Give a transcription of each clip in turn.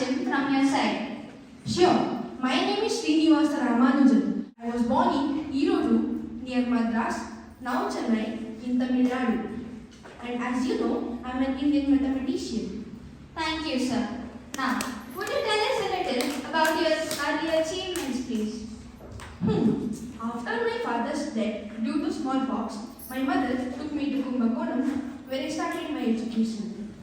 introduction from your side. Sure. My name is Srinivasa Ramanujan. I was born in Irodu near Madras, now Chennai, in Tamil Nadu. And as you know, I am an Indian mathematician. Thank you, sir. Now, would you tell us a little about your early achievements, please? After my father's death due to smallpox, my mother took me to Kumbakonam, where I started my education.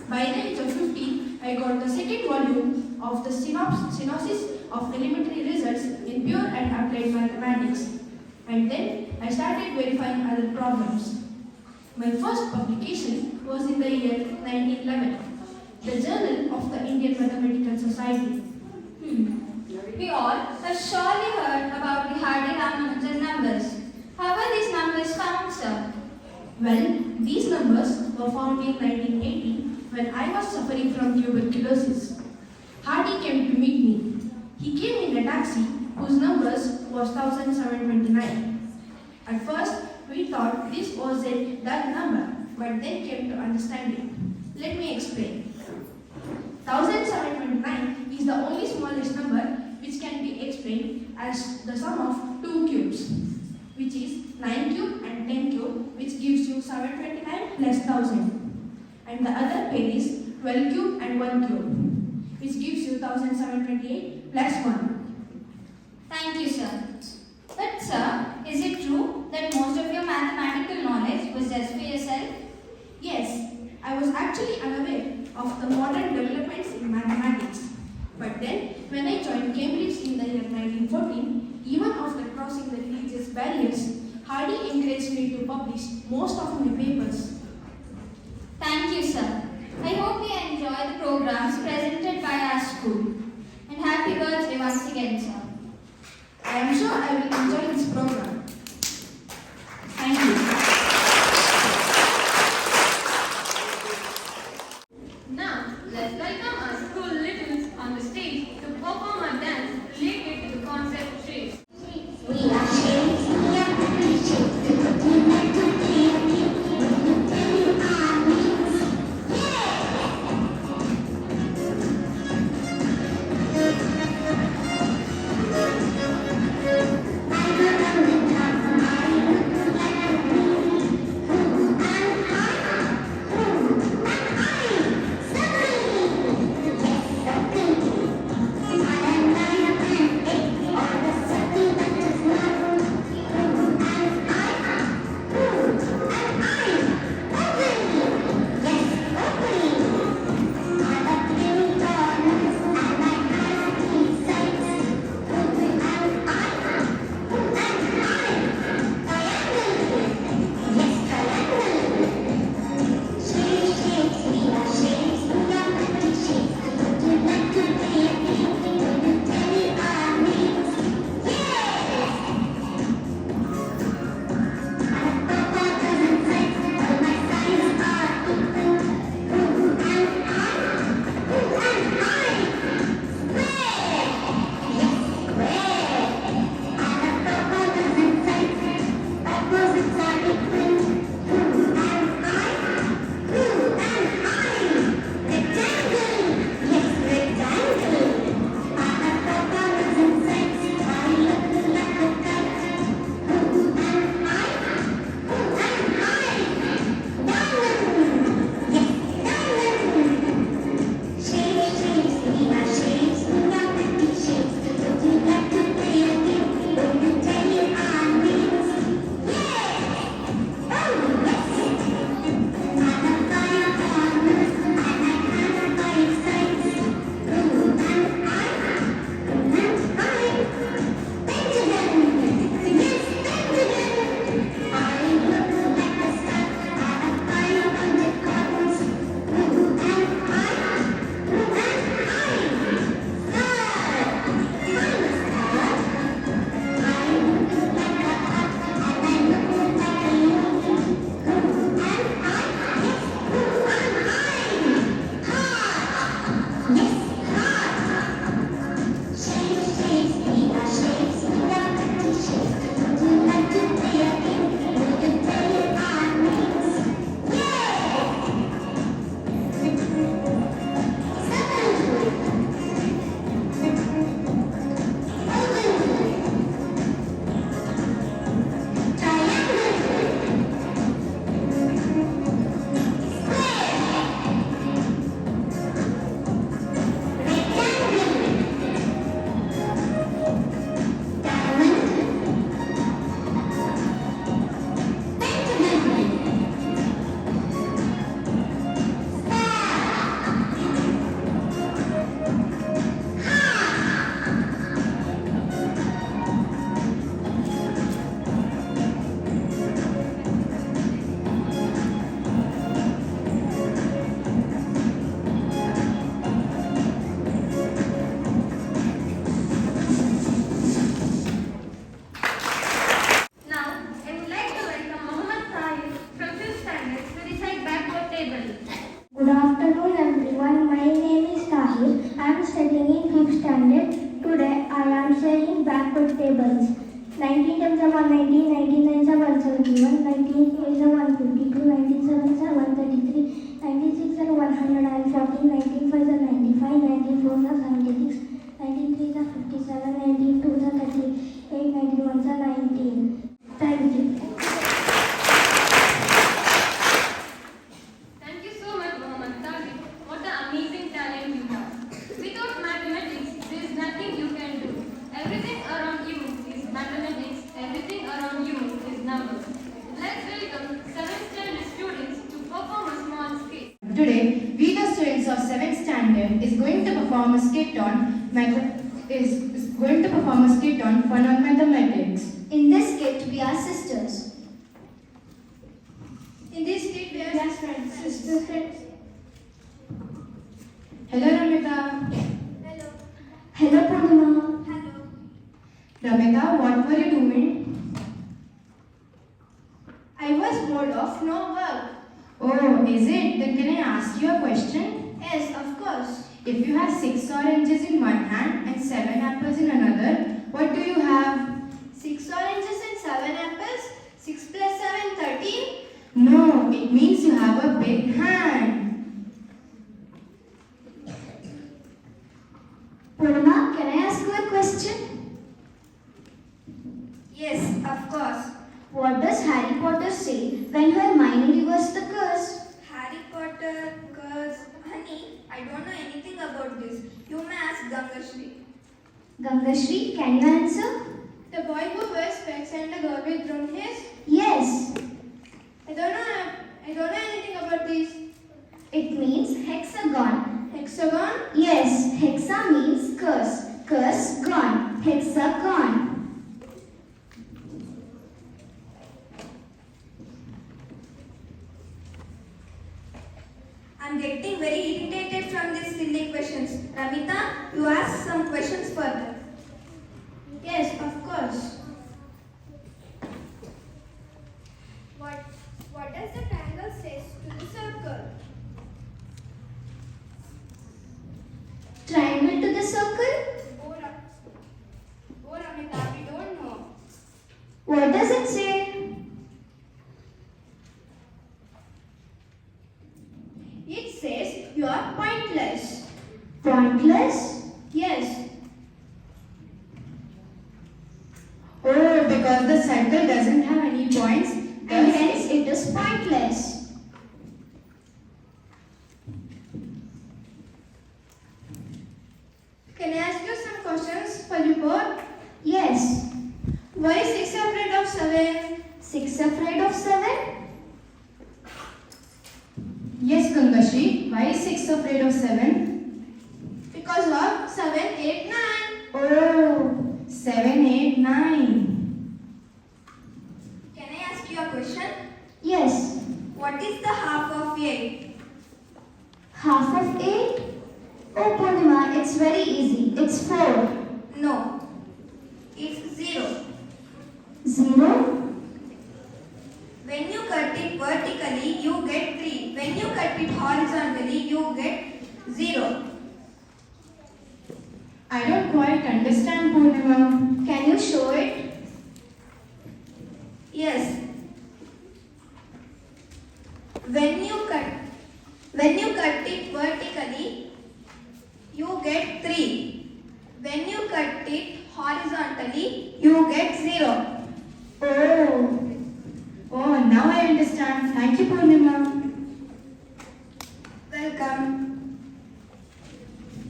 By the age of 15, I got the second volume of the synopsis of elementary results in pure and applied mathematics. And then I started verifying other problems. My first publication was in the year 1911, the Journal of the Indian Mathematical Society. We all have surely heard about the Hardy Ramanujan numbers. How were these numbers found, sir? Well, these numbers were found in 1980 when I was suffering from tuberculosis. Hardy came to meet me. He came in a taxi whose numbers was 1729. At first, we thought this was a dull number, but then came to understand it. Let me explain. 1729 is the only smallest number which can be explained as the sum of two cubes, which is 9 cube and 10 cube, which gives you 729 plus 1000. And the other pair is 12 cube and 1 cube, which gives you 1728 plus 1. Thank you, sir. But, sir, is it true that most of your mathematical knowledge was just for yourself? Yes, I was actually unaware of the modern developments in mathematics. But then, when I joined Cambridge in the year 1914, even after crossing the religious barriers, Hardy encouraged me to publish most of my papers. Thank you, sir. I hope you enjoy the programs presented by our school. And happy birthday once again, sir. I am sure I will enjoy this program. Thank you. Now, let's welcome our school littles on the stage to perform a dance related to the concept of shapes. We are shapes, we are shapes. I 52, 19 sevens are 133, 96 are 114, 19 fives are 95, 19 fours are 76, 19 threes are 57, 19 twos are 38, 19 ones are 19. Thank you. Thank you so much, Nethaji. What an amazing talent you have. Without mathematics, there is nothing you can do. Everything around you is mathematics. Everything around you is numbers. Let's welcome 7th standard students to perform a small skit. Today, we the students of 7th standard is going to perform a skit on fun on mathematics. In this skit, we are sisters. In this skit, we are friends. Sister friends. Hello Ramita. Hello. Hello, Purnima. Hello. Ramita, what were you doing? I was bored of no work. Oh, is it? Then can I ask you a question? Yes, of course. If you have 6 oranges in one hand and 7 apples in another, what do you have? 6 oranges and 7 apples. 6 plus 7, 13. No, it means you have a big hand. Purnima, can I ask you a question? Yes, of course. What does Harry Potter say when Hermione reversed the curse? Harry Potter, curse, honey, I don't know anything about this. You may ask Gangashri. Gangashri, can you answer? The boy who wears specs and the girl with brown hairs? Yes. I don't know anything about this. It means hexagon. Hexagon? Yes, hexa means curse. Curse, gone. Hexagon. I'm getting very irritated from these silly questions. Ramita, you ask some questions further. Yes, of course. What does the triangle say to the circle? Triangle to the circle? Oh, Ramita, we don't know. What does it say? It says you are pointless. Pointless? Yes. Oh, because the circle doesn't have any points, And thus hence it is pointless. Can I ask you some questions for you both? Yes. Why is 6 afraid of 7? 6 afraid of 7? Yes, Gangashri. Why is 6 afraid of 7? Because of 7, 8, 9. Oh, 7, 8, 9. Can I ask you a question? Yes. What is the half of 8? Half of 8? Oh, Purnima, it's very easy. It's 4. No. It's 0. 0? When you cut it vertically, you get 3. When you cut it horizontally, you get 0. I don't quite understand, Purnima. Can you show it? Yes. When you cut it vertically, you get 3. When you cut it horizontally, you get 0. Oh. Oh, now I understand. Thank you, Purnima. Welcome.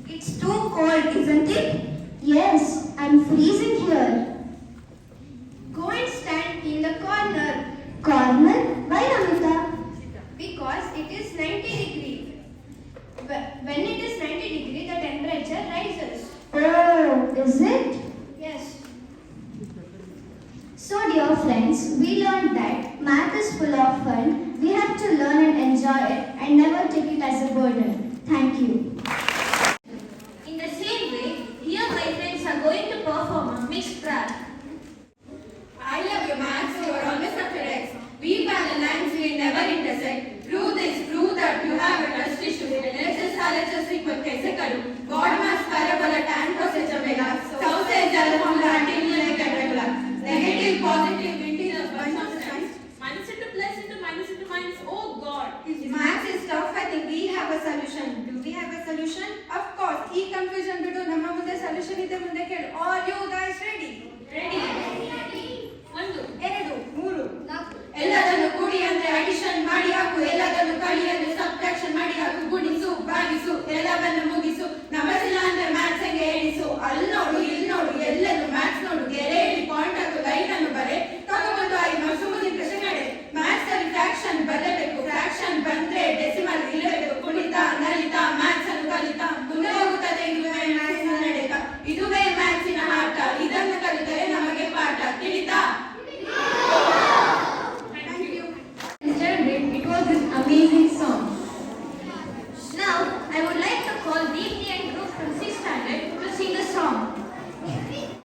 It's too cold, isn't it? Yes, I'm freezing here. Go and stand in the corner Corner? Why, Ramita? because it is 90 degree. When it is 90 degree, the temperature rises. Oh, is it? Yes. So, dear friends, we learned that math is full of fun. We have to learn and enjoy it and never take it as a burden. Thank you. In the same way, here my friends are going to perform a mixed rap. I love you, Max. You are always up to X. We the lines we never intersect. Prove this, prove that you have a trust issue. LHS equal कैसे करूं? God mass parabola tan cosec omega. South से जल formula anterior rectangular. Negative, positive, integers, bunch of signs. Minus into plus into minus into a solution. Do we have a solution? Of course, ಈ confusion ಬಿಟ್ಟು ನಮ್ಮ ಮುಂದೆ solution ಇದೆ, ಮುಂದೆ ಕೇಳಿ. All you guys ready? Ready. 1, 2, 3, 4. ಎಲ್ಲದನ್ನು ಕೂಡಿ ಅಂದ್ರೆ ಅಡಿಷನ್ ಮಾಡಿ ಹಾಕು, ಎಲ್ಲದನ್ನು ಕಳಿ ಅಂದ್ರೆ ಸಬ್ಟ್ರಾಕ್ಷನ್ ಮಾಡಿ ಹಾಕು, ಗುಣಿಸು ಭಾಗಿಸು ಎಲ್ಲವನ್ನು ಮುಗಿಸು, ನಮಸಿಲ್ಲ ಅಂದ್ರೆ ಮ್ಯಾಥ್ಸ್ ಹೆಂಗೆ ಎಣಿಸು, ಅಲ್ಲಿ ನೋಡು ಇಲ್ಲಿ ನೋಡು ಎಲ್ಲೆಲ್ಲೂ ಮ್ಯಾಥ್ಸ್ ನೋಡು, ಗೆರೆ ಹೇಳಿ ಪಾಯಿಂಟ್ ಹಾಕು ಲೈನ್ ಅನ್ನು ಬರೆ, ತಗೊಬಂದು 5 ಮಾರ್ಕ್ಸ್ ಮುಂದಿನ ಪ್ರಶ್ನೆ ನಡೆ. ಮ್ಯಾಥ್ಸ್ ಅಲ್ಲಿ ಫ್ರಾಕ್ಷನ್ ಬರಲೇಬೇಕು, ಫ್ರಾಕ್ಷನ್ ಬಂದ್ರೆ ಡೆಸಿಮಲ್ ಇರಬೇಕು, ಕುಣಿತ ನಲಿತ ಮ್ಯಾಥ್ಸ್ ಅನ್ನು ಕಲಿತ ಮುಂದೆ ಹೋಗುತ್ತದೆ ಇದುವೇ ಮ್ಯಾಥ್ಸ್ ನಡೆತ, ಇದುವೇ ಮ್ಯಾಥ್ಸಿನ ಆಟ, ಇದನ್ನು ಕಲಿತರೆ ನಮಗೆ ಪಾಠ ತಿಳಿತಾ? It was this amazing song. Now, I would like to call Deepthi and group from 6th standard to sing a song.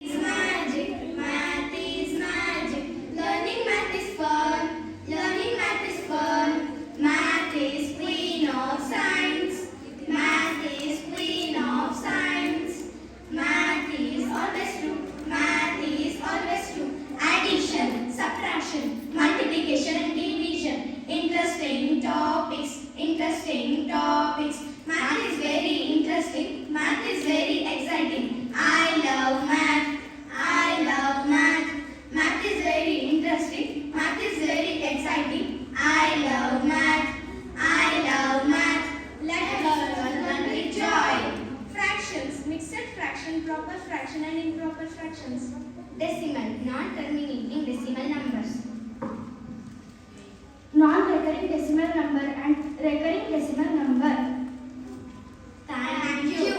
It's magic, math is magic. Learning math is fun, learning math is fun. Math is queen of science, math is queen of science. Math is always true, math is always true. Addition, subtraction, multiplication and division. Interesting topics, interesting topics. Math is very interesting, math is very exciting. I love math, I love math. Math is very interesting, math is very exciting. I love math, I love math. Let's learn with joy. Fractions, mixed fraction, proper fraction and improper fractions. Decimal, non-terminating decimal numbers. Non-recurring decimal number and recurring decimal number. Thank you.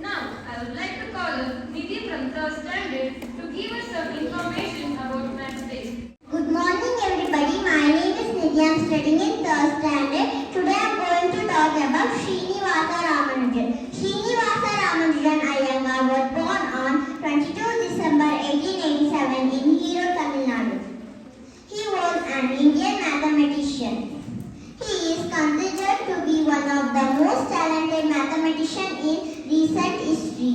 Now, I would like to call up Nidhi from 3rd standard to give us some information about math day. Good morning everybody. My name is Nidhi. I am studying in 3rd standard. Today I am going to talk about Srinivasa Ramanujan. Srinivasa Ramanujan Iyengar was born on 22 December 1887 in Hero, Tamil Nadu. He was an Indian mathematician. He is considered to be one of the most talented mathematicians in recent history.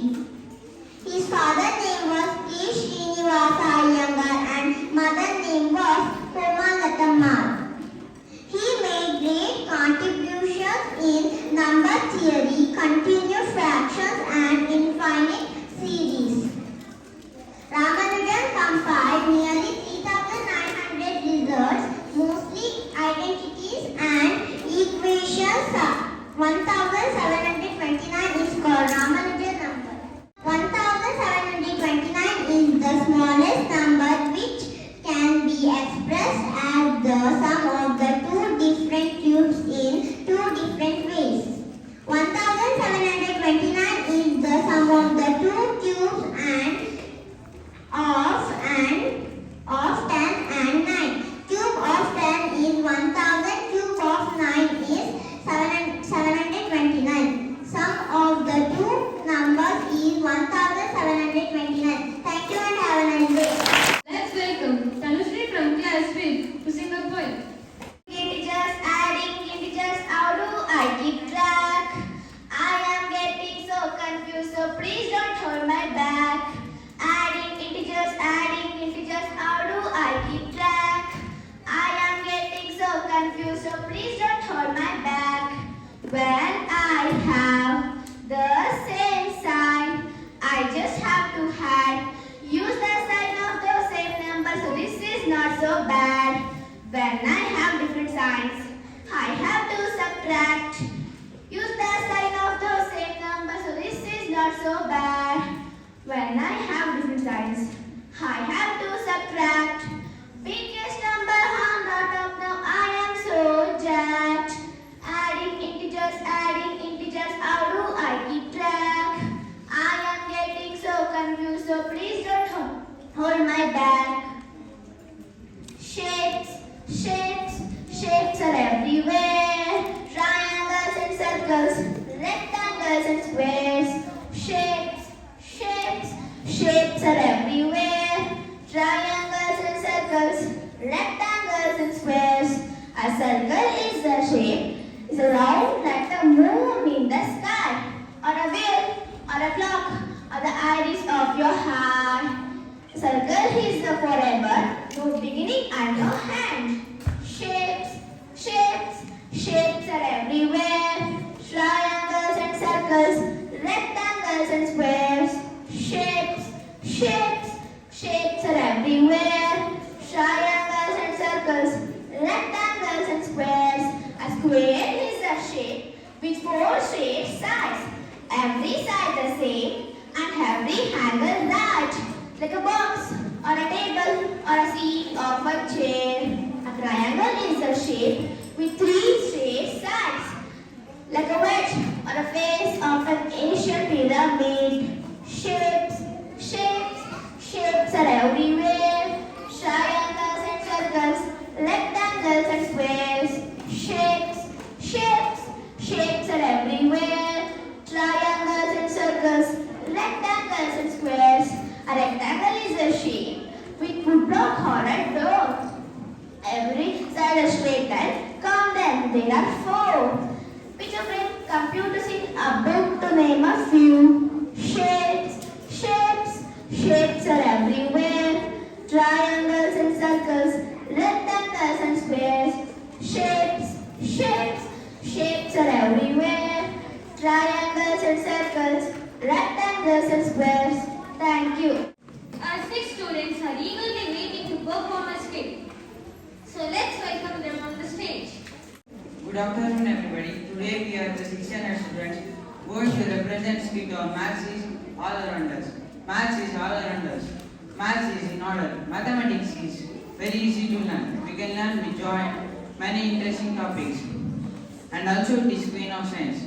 His father's name was K. Srinivasa Iyengar and mother's name was Komalathamma. He made great contributions in number theory, continuous fractions and infinite series. Ramanujan compiled nearly 3,900 results, mostly identities and equations. 1,729 is called Ramanujan number. 1,729 is the smallest number which can be expressed as the sum of the two different cubes in two different ways. 1,729 is the sum of the two cubes and of 10 and 9. Cube of 10 is 1,000. Cube of 9 is 729. Sum of the two numbers is 1,729. Thank you and have a nice day. Let's welcome Tanushree from class 5th to sing a poem. Integers, adding integers, how do I keep track? I am getting so confused, so please don't hold my back. Adding integers, how do I keep track? I am getting so confused, so please don't hold my back. When I have the same sign, I just have to add. Use the sign of the same number, so this is not so bad. When I have different signs, I have to subtract. Use the sign of the same number, so this is not so bad. When I have different signs, I have to subtract. Biggest number I'm not up now, I am so jacked. Adding integers, how do I keep track? I am getting so confused, so please don't hold my back. Shapes are everywhere. Triangles and circles, rectangles and squares. Shapes are everywhere. Triangles and circles, rectangles and squares. A circle is a shape, is round like the moon in the sky, or a wheel, or a clock, or the iris of your heart. Circle is the forever, no beginning and no end. Shapes are everywhere. square is a shape with four straight sides. Every side the same and every angle right. Like a box or a table or a seat of a chair. A triangle is a shape with three straight sides. Like a wedge or a face of an ancient pyramid. Shapes are everywhere. Triangles and circles, rectangles and squares. Shapes are everywhere. Triangles and circles, rectangles and squares. A rectangle is a shape with woodblock or a door. Every side a straight line. Count them, there are four. Picture frame, computers in a book to name a few. Shapes are everywhere. Triangles and circles, rectangles and squares. Shapes are everywhere. Triangles and circles, rectangles and squares. Thank you. Our 6 students are eagerly waiting to perform a skit. So let's welcome them on the stage. Good afternoon, everybody. Today we are the 6th standard students going to represent skit on Maths is all around us. Maths is all around us. Maths is in order. Mathematics is very easy to learn. We can learn with joy many interesting topics. And also it is queen of science.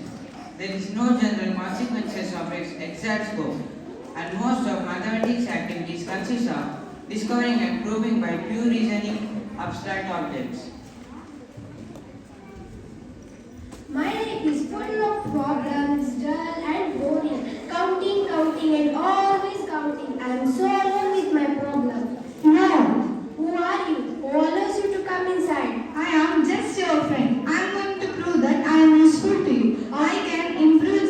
There is no general consequences of its exact scope. And most of mathematics activities consist of discovering and proving by pure reasoning abstract objects. My life is full of problems, dull and boring. Counting and always counting. I am so alone with my problem. Now, who are you? Who allows you to come inside? I am just your friend. I am going to prove that I am useful to you. I can improve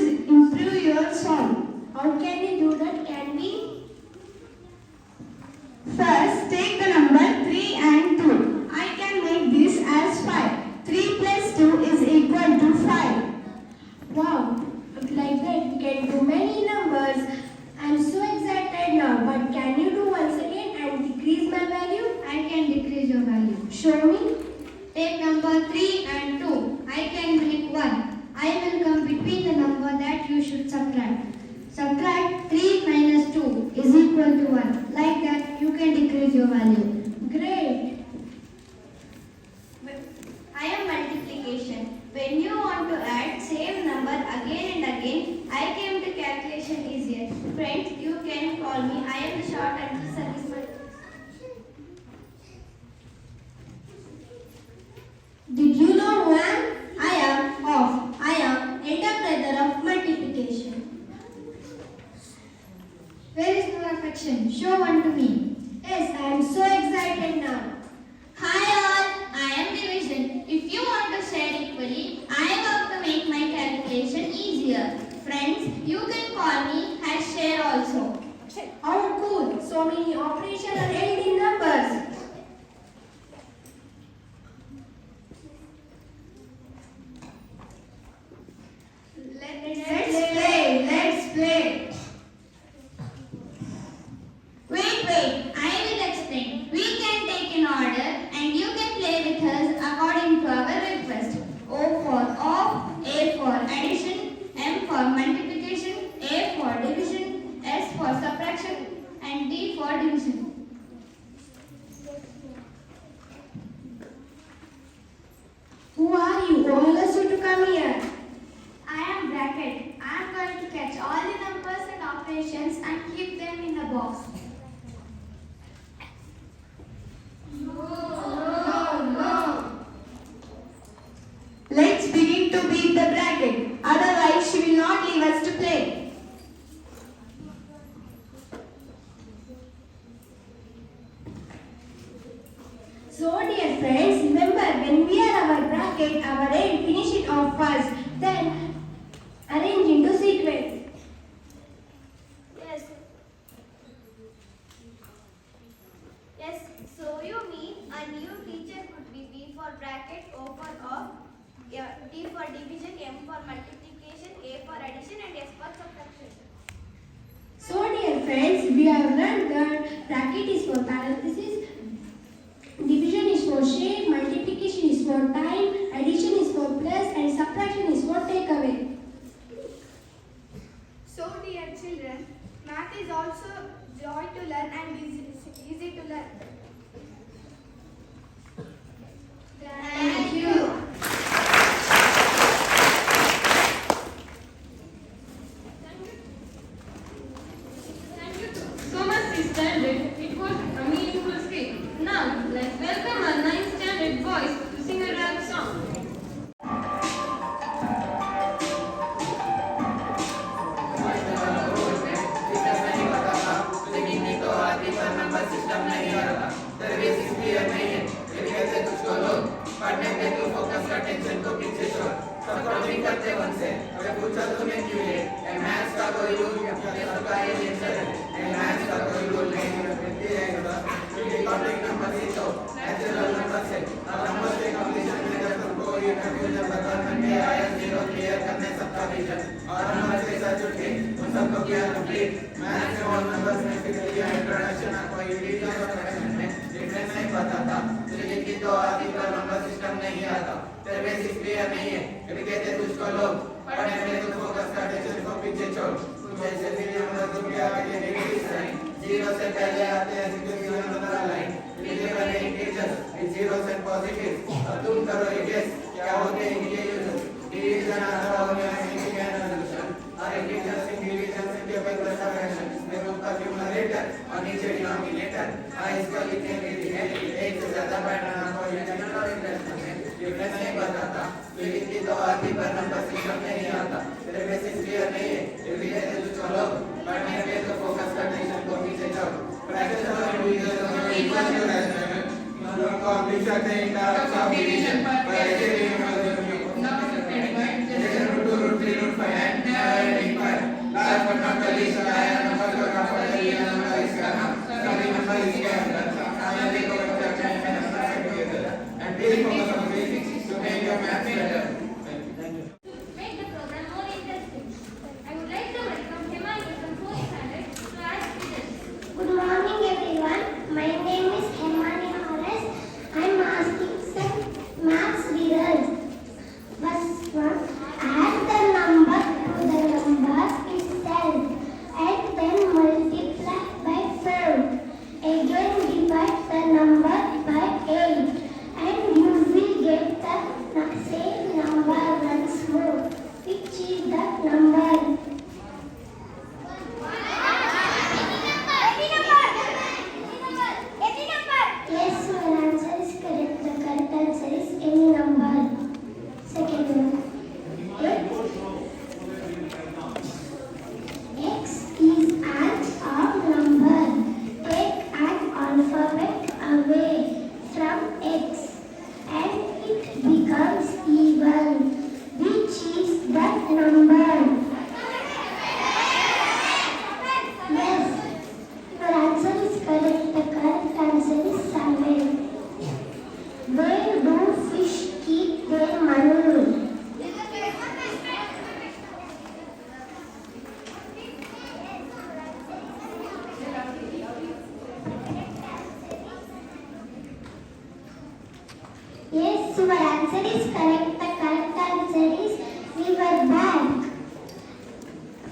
your song. How can you do that? Can we? First, take the number 3 and 2. I can make this as 5. 3 plus 2 is equal to 5. Wow, like that we can do many numbers. I am so excited now, but can you do once again and decrease my value? I can decrease your value. Show me. Take number 3 and 2. I can make 1. I will come between the number that you should subtract. Subtract 3 minus 2 is equal to 1. Like that, you can decrease your value. Great. I am multiplication. When you want to add same number again and again, I came to calculation easier. Friends, you can call me. I am the short answer service man. Did you know who I am? I am elder brother of multiplication. Where is your affection? Show one to me. Yes, I am so excited now. Hi all, I am division. If you want to share equally, I am about to make my calculation easier. Friends, you can call me as share also. How cool! So many operations are held in numbers. Let's play. Wait, I will explain. We can take an order and you can play with us according to our request. O for off, A for addition, M for multiplication, A for division, S for subtraction and D for division. Who are you? Who allows you to come here? I am bracket. I am going to catch all the numbers and operations and keep them in a box. Let's begin to beat the bracket. Otherwise, she will not leave us to play. So dear friends, remember when we are our bracket, our end, finish it off first, then arrange into sequence. Yes. So you mean a new teacher could be B for bracket, O for off, D for division, M for multiplication, A for addition and S for subtraction. So dear friends, we have learned that bracket is for parenthesis, division is for shape, multiplication is for time, addition is for से अबे पूछा तूने क्यों ये maths का कोई rule सबका ये नेचर है मैथ्स का कोई रूल नहीं है कॉम्प्लेक्स नंबर ही तो नेचुरल नंबर से अब नंबर से कंप्लीशन में जब तुमको ये कंफ्यूजन बता करके आया जीरो क्लियर करने सबका विजन और नंबर के साथ जुड़ के उन सबको किया कंप्लीट मैथ्स में ऑल नंबर्स में फिर किया इंट्रोडक्शन आपको ये वीडियो और सेक्शन में डिफरेंस नहीं पता था लेकिन कि तो आदि का नंबर सिस्टम नहीं आता तेरे बेसिक क्लियर नहीं है कभी कहते तुझको लोग पढ़ने में तो फोकस करते को पीछे छोड़ जैसे फिर नंबर तो क्या आगे नेगेटिव साइन जीरो से पहले आते हैं जीरो नंबर लाइन लिखे वाले इंटीजर्स जीरो से पॉजिटिव अब तुम करो ये गेस क्या होते हैं ये यूजर्स डिवीजन आता होगा मेकिंग एंड रेजोल्यूशन और इंटीजर्स इन डिवीजन से क्या पहला फ्रैक्शन इसमें ऊपर न्यूमरेटर और नीचे डिनोमिनेटर इसका लिखेंगे एक से ज्यादा पैटर्न आपको ये जनरल और इंटरनेशनल में डिफरेंस नहीं बताता लेकिन की तो आदि पर नंबर सिस्टम नहीं आता तेरे बेसिक क्लियर नहीं है इसलिए तो चलो पढ़ने पे तो फोकस करने को पीछे जाओ प्रैक्टिस और डिवीजन इक्वल टू रेशनल मतलब को आप लिख सकते हैं इंटर सब डिवीजन पर ऐसे भी last but not the least आया नंबर का पढ़िए नंबर इसका सभी नंबर इसके अंदर सामने को चर्चा में नंबर ऐड किए थे and please focus on basics to make your maths better Make the program more interesting. I would like to welcome Hemani from 4th standard to ask questions. Good morning everyone. My name is Hemani Horace. I am asking some maths riddles. First one, add the number to the number itself and then multiply by 4. Again divide the number by 8 and you will get the same number once more. Which is the number? Yes, your answer is correct. The correct answer is any number. Second one. X is an odd number. Take an alphabet away from X and it becomes even. Which is that number? Yes, your answer is correct. The correct answer is 7. Where do fish keep their money? Yes, your answer is correct. The correct answer is river bank.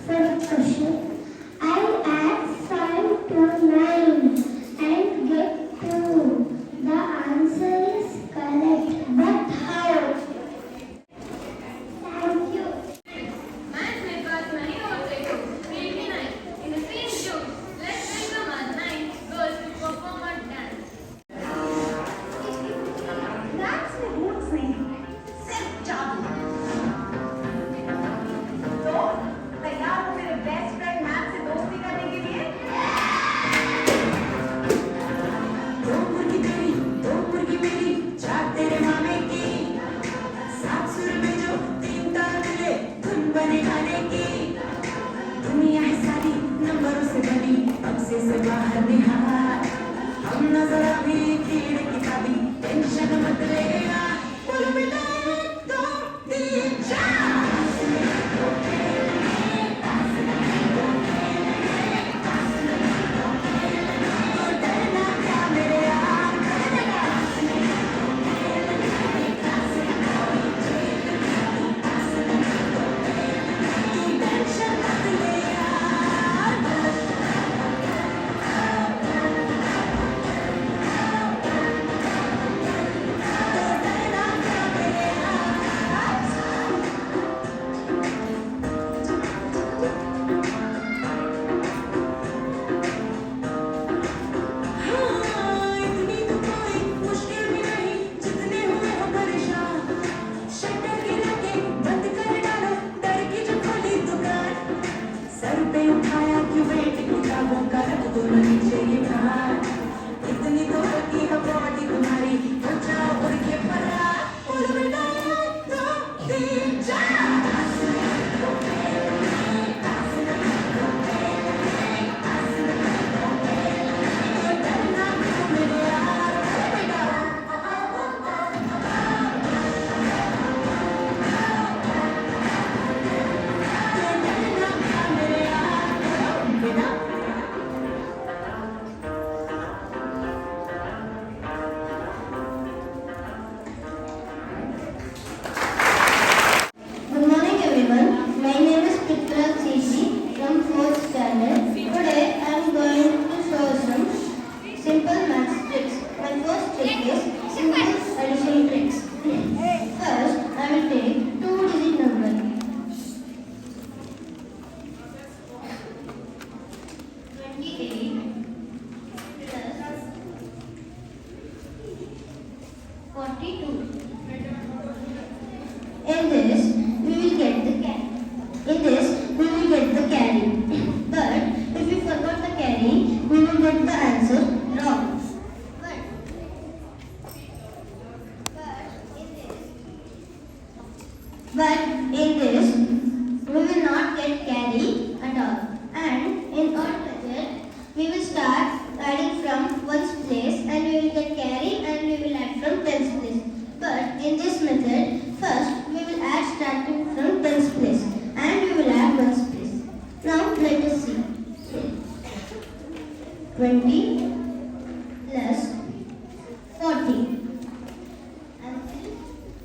Fourth question. I add 5 to 9 and get 2. The answer is correct. But how? Thank you. Maths में पास नहीं होते हो 89 in the same show. Let's welcome our 9 girls to perform a dance. Maths में roots नहीं सिर्फ जादू तो तैयार हो मेरे बेस्ट फ्रेंड मैथ्स से दोस्ती करने के लिए दो मुर्गी तेरी दो मुर्गी मेरी चार तेरे मामे की 7 सुर में जो 3 तार मिले धुन बने गाने की दुनिया है सारी नंबरों से बनी अब से बाहर निहार हम नजर अभी कीड़े किताबी टेंशन मत लेना बोल बेटा 1 2 3 4 तुम्हारी In this, we will get the carry. In this, we will get the carry. But if we forgot the carry, we will get the answer wrong. But in this, we will not get carry at all. And in odd method, we will start adding from ones place and we will get carry and we will add from tens place. But in this method, first we will add starting from tens place and we will add ones place. Now let us see. 20 plus 40 and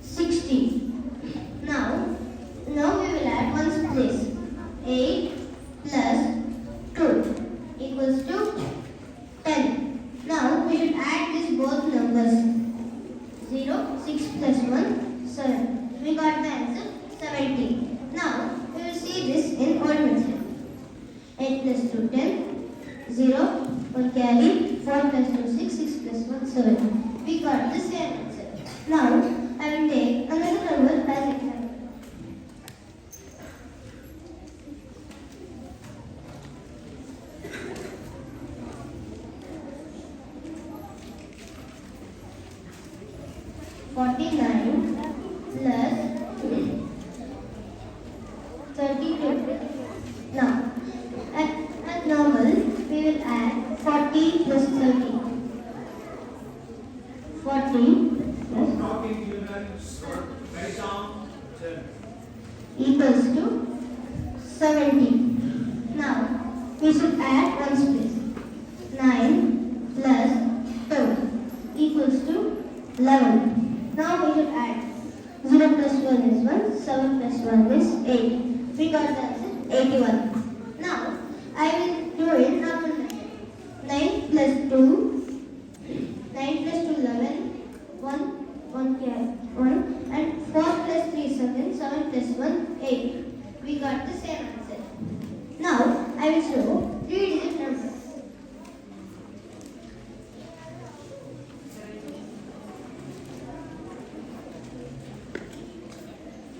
60. Now we will add ones place. 8 plus 2 equals to 10. Now we should add these both numbers. 0, 6 plus 1, 7. We got the answer 70. Now we will see this in odd method. 8 plus 2, 10. 0, 1 carry. 4 plus 2, 6. 6 plus 1, 7. We got the same answer. Now I will take another number as example. $49 plus 32. Now, at normal, we will add 40 plus 30. 40 plus equals to 70. Now, we should add ones place. 9 plus 12 equals to 11. Now we should add 0 plus 1 is 1, 7 plus 1 is 8. We got the answer 81. Now I will do it normal method. 9 plus 2, 9 plus 2, 11, 1 carry, 1 and 4 plus 3, 7, 7 plus 1, 8. We got the same answer. Now I will show 3-digit numbers.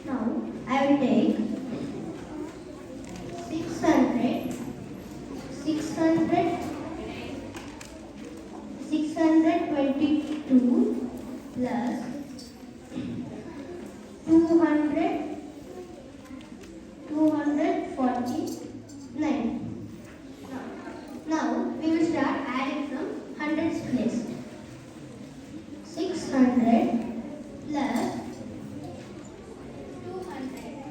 Now I will take 600, 622 plus 200, 249. Now we will start adding from hundreds place. 600 plus 200,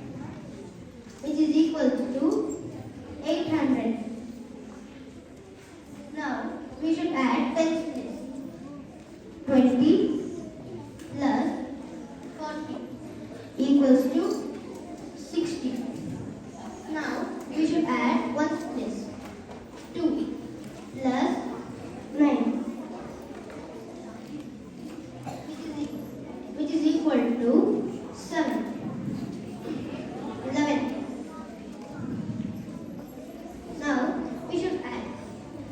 which is equal to 800. Now we should add tens place. 20 plus 40 equals to 60. Now we should add ones place. 2 plus 9, which is equal to 7. 11. Now we should add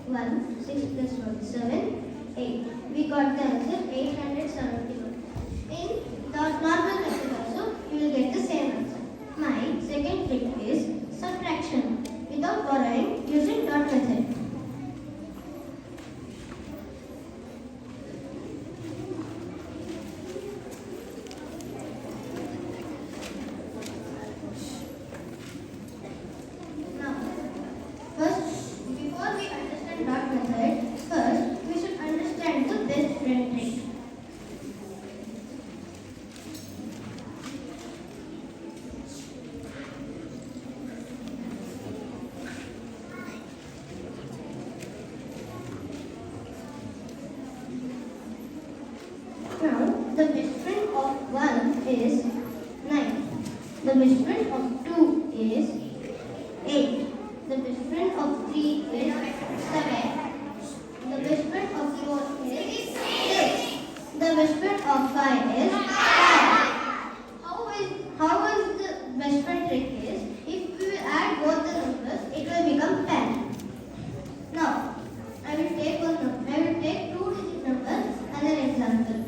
1, 6 plus 1, 7, 8. We got the answer 871. In the normal method also, you will get the same answer. My second trick is subtraction without borrowing using dot method. Now, first, before we understand dot method, first we should understand the best friend trick. Now, the best friend of 1 is 9. The best friend of 2 is 8. The best friend of 3 is 7. The best friend of 4 is 6. The best friend of 5 is 5. How is the best friend trick is, if we will add both the numbers, it will become 10. Now, I will take 2-digit number as an example.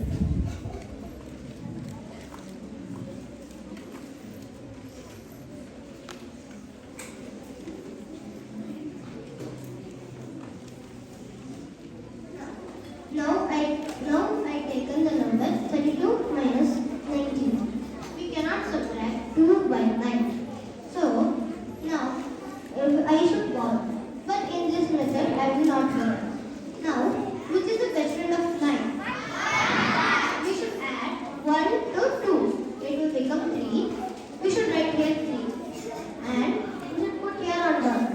2 by 9. So, now I should ball. But in this method, I will not ball. Now, which is the best friend of 9? We should add 1 to 2. It will become 3. We should write here 3. And we should put here on dot.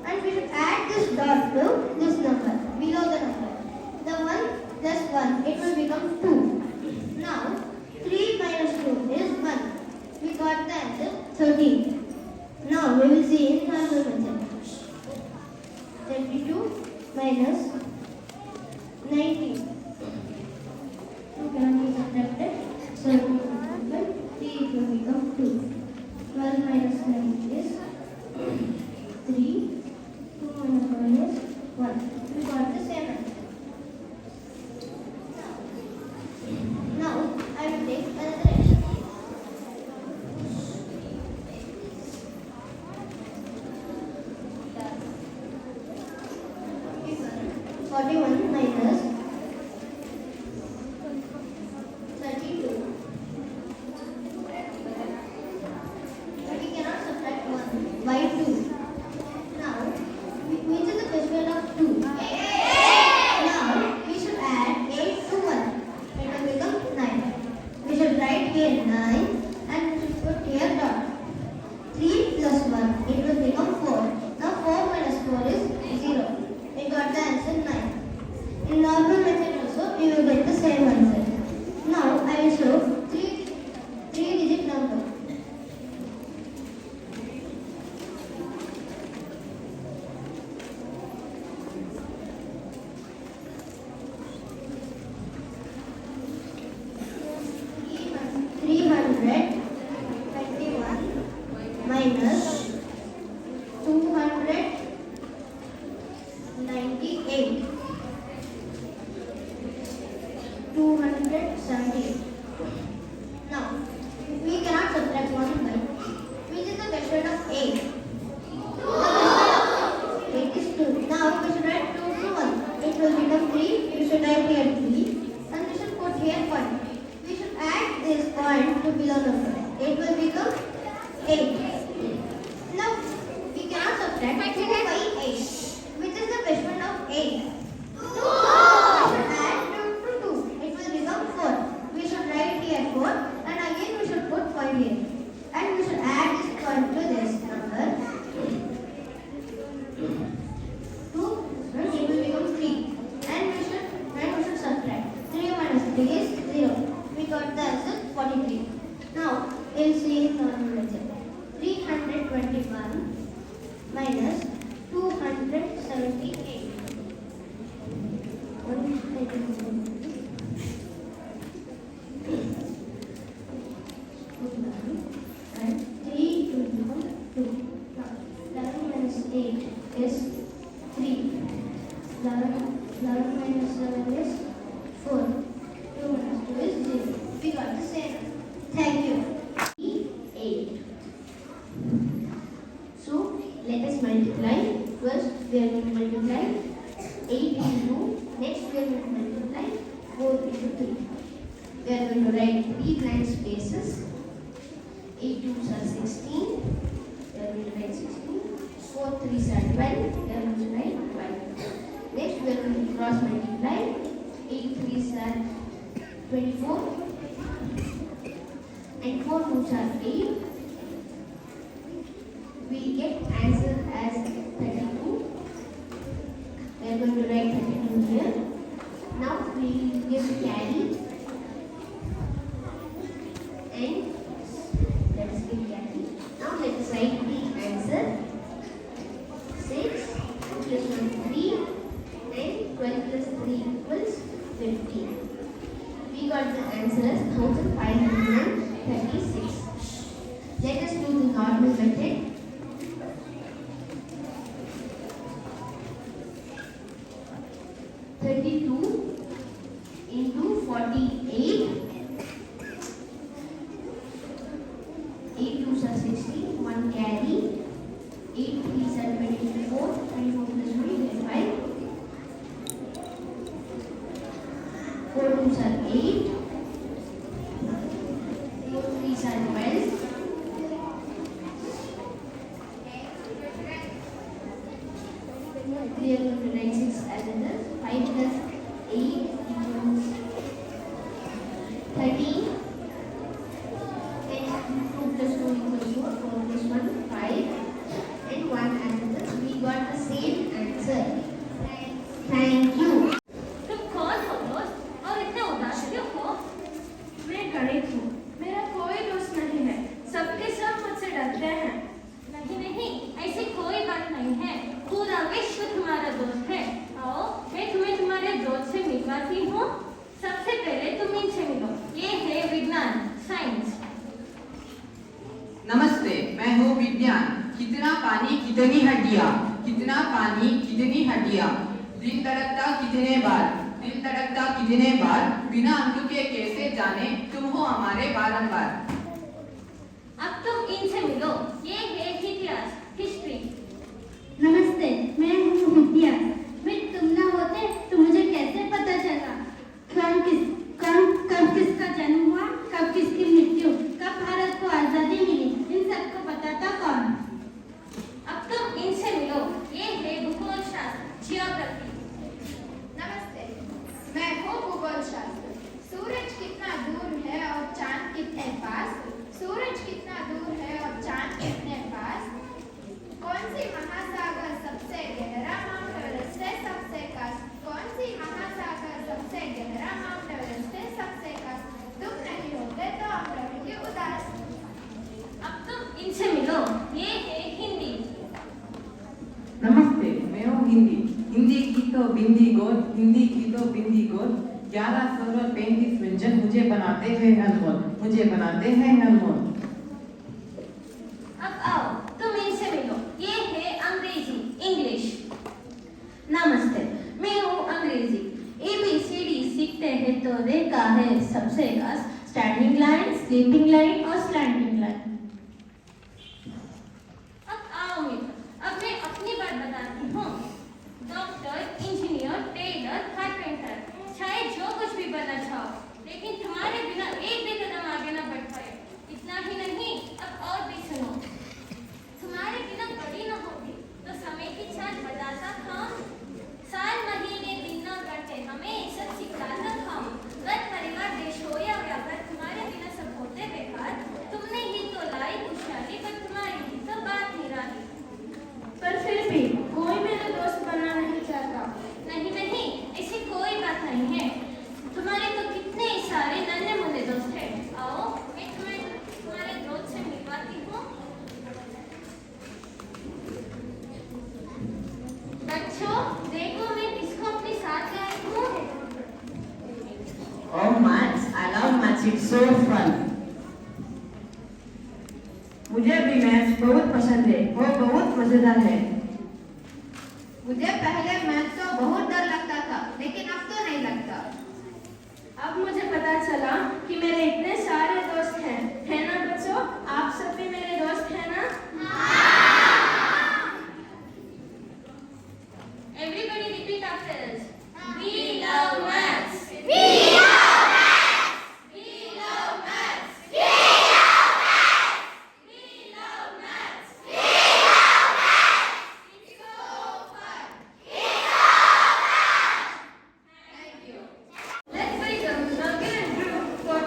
And we should add this dot to this number, below the number. The 1 plus 1, it will become 2. Now, 3 minus 2 is 1. We got the answer 13. Now, we will see in normal method. 32 minus 19. 2 cannot be subtracted. So, it will become 3, it will become 2. 12 minus 9 is 3. 2 minus 1 is 1. We got the same answer. Now, I will take another exercise. 41 minus 32. We cannot subtract 1 by 2. Now, which is the best friend of 2? Now, we should add 8 to 1. It will become 9. We should write here 9 and we should put here dot. 3 plus 1, it will become 4. Now 4 minus 4 is 0. We got the answer 9. In normal method also, we will get the same answer. Now I will show 3-digit number. Minus 298. Now, we cannot subtract 1 by. Which is the best friend of 8? 8 is 2. Now, we should write 2 to 1. It will become 3. We should write here 3. And we should put here point. We should add this point to below number. It will become 8. Now, we cannot subtract 2 by 8. Which is the best friend of 8? 2. We should add 2 to 2. It will become 4. We should write here 4. And again we should put point here. And we should add this point to this number. 2. It will become 3. And we should subtract. 3 minus 3 is 0. We got the answer 43. Now, we'll see in normal method. 321 minus 278. And 3 to become 2. Now, 11 minus 8 is 3. 11 minus 7 is 4. 2 minus 2 is 0. We got the same. Thank you. 8. So, let us multiply. First, we are going to multiply 8 into, next we are going to multiply 4 into 3. We are going to write 3 blank spaces. 8 2s are 16. We are going to write 16. 4 3s are 12. We are going to write 12. Next, we are going to cross multiply. 8 3s are 24. And 4 2s are 8. We get answer as 32. We are going to write 32 here. Now we give carry and let us give carry. Now let us write the answer. 6 plus 1 3 and 12 plus 3 equals 15. We got the answer as 1536. Let us do the normal method. 32 into 48. 8 2s are 16. 1 carry. 8 3s are 24. 24 plus 25. 4 2s are 8. 4 3s are 12. 396 another 5 plus 8 equals 13. And 2 plus 2 equals 4. 4 plus 1 5 and 1 another. We got the same answer. Thank you. तुम कौन हो दोस्त और इतने उदास क्यों हो? मैं गणित हूँ। मेरा कोई दोस्त नहीं है। सबके सब मुझसे डरते हैं। नहीं, ऐसी कोई बात नहीं है। पूरा विश्व तुम्हारा दोस्त है। आओ, मैं तुम्हें तुम्हारे दोस्त से मिलवाती हूँ। सबसे पहले तुम इनसे मिलो। ये है विज्ञान, साइंस। नमस्ते, मैं हूँ विज्ञान। कितना पानी कितनी हड्डियाँ, कितना पानी कितनी हड्डियाँ, दिल धड़कता कितने बार, दिल धड़कता कितने बार, बिना अंक के कैसे जाने तुम हो हमारे बारंबार। अब तुम इनसे मिलो। ये है इतिहास, हिस्ट्री। नमस्ते, मैं हूँ विद्या। मैं तुम ना होते तो मुझे कैसे पता चला कब किसका जन्म हुआ, कब किसकी मृत्यु, कब भारत को आजादी मिली, इन सबको बताता कौन? अब तुम इनसे मिलो। ये है भूगोल शास्त्र, जियोग्राफी। नमस्ते, मैं हूँ भूगोल शास्त्र। सूरज कितना दूर है और चांद कितने पास, सूरज कितना दूर है और चांद कितने पास, कौन सी महासागर सबसे गहरा, माउंट एवरेस्ट है सबसे खास, कौन सी महासागर सबसे गहरा, माउंट एवरेस्ट है सबसे खास, तुम नहीं होते तो हम रहेंगे उदास। अब तुम इनसे मिलो। ये है हिंदी। नमस्ते, मैं हूँ हिंदी। हिंदी की तो बिंदी गोल, हिंदी की तो बिंदी गोल, 1135 व्यंजन मुझे बनाते हैं अनमोल, मुझे बनाते हैं अनमोल। अब आओ, तुम इनसे मिलो। ये है अंग्रेजी, इंग्लिश। नमस्ते, मैं हूँ अंग्रेजी। ABCD सीखते हैं तो देखा है सबसे खास, स्टैंडिंग लाइन, स्लीपिंग लाइन और स्लैंडिंग लाइन। अब आओ मित्र, अब मैं अपनी बात बताती हूँ। डॉक्टर, इंजीनियर, टेलर, कारपेंटर, चाहे जो कुछ भी बनना चाहो, लेकिन तुम्हारे बिना एक भी कदम आगे न बढ़ पाए। इतना ही नहीं, अब और भी सुनो। तुम्हारे बिना घड़ी न होती तो समय की चाल बताता था। साल, महीने, दिन न घंटे हमें सब सिखाता था। घर, परिवार, देश हो या व्यापार, तुम्हारे बिना सब होते बेकार। तुमने ही तो लाई खुशहाली, पर तुम्हारी ही तो बात ही रही। पर फिर भी कोई मेरा दोस्त बनना नहीं चाहता। नहीं, ऐसी कोई बात नहीं है। तुम्हारे तो कितने सारे नन्हे मुन्ने दोस्त हैं। आओ, मैं तुम्हें तुम्हारे दोस्त से मिलवाती हूँ। बच्चों, देखो मैं किसको अपने साथ लाई हूँ। Oh maths, I love maths, it's so fun. मुझे भी मैथ्स बहुत पसंद है, वो बहुत मजेदार है। मुझे पहले मैथ तो बहुत डर लगता था, लेकिन अब तो नहीं लगता। अब मुझे पता चला कि मेरे इतने सारे दोस्त हैं, है ना बच्चों? आप सब भी मेरे दोस्त हैं ना? Everybody repeat after us. We love maths. We love maths. We love maths. We love maths. We love maths. We love maths. It's so fun. It's so fun. Thank you. Let's raise a circle and group for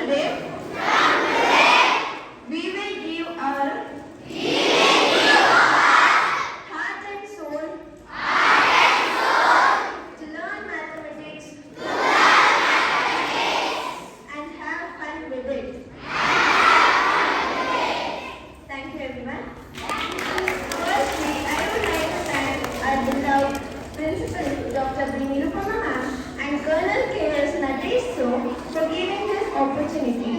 today, we will give our heart and soul to learn mathematics and have fun with it. Thank you, everyone. Firstly, I would like to thank our beloved Principal Dr. B. Nirupama ma'am and Colonel K.S. Nadesh for giving this opportunity.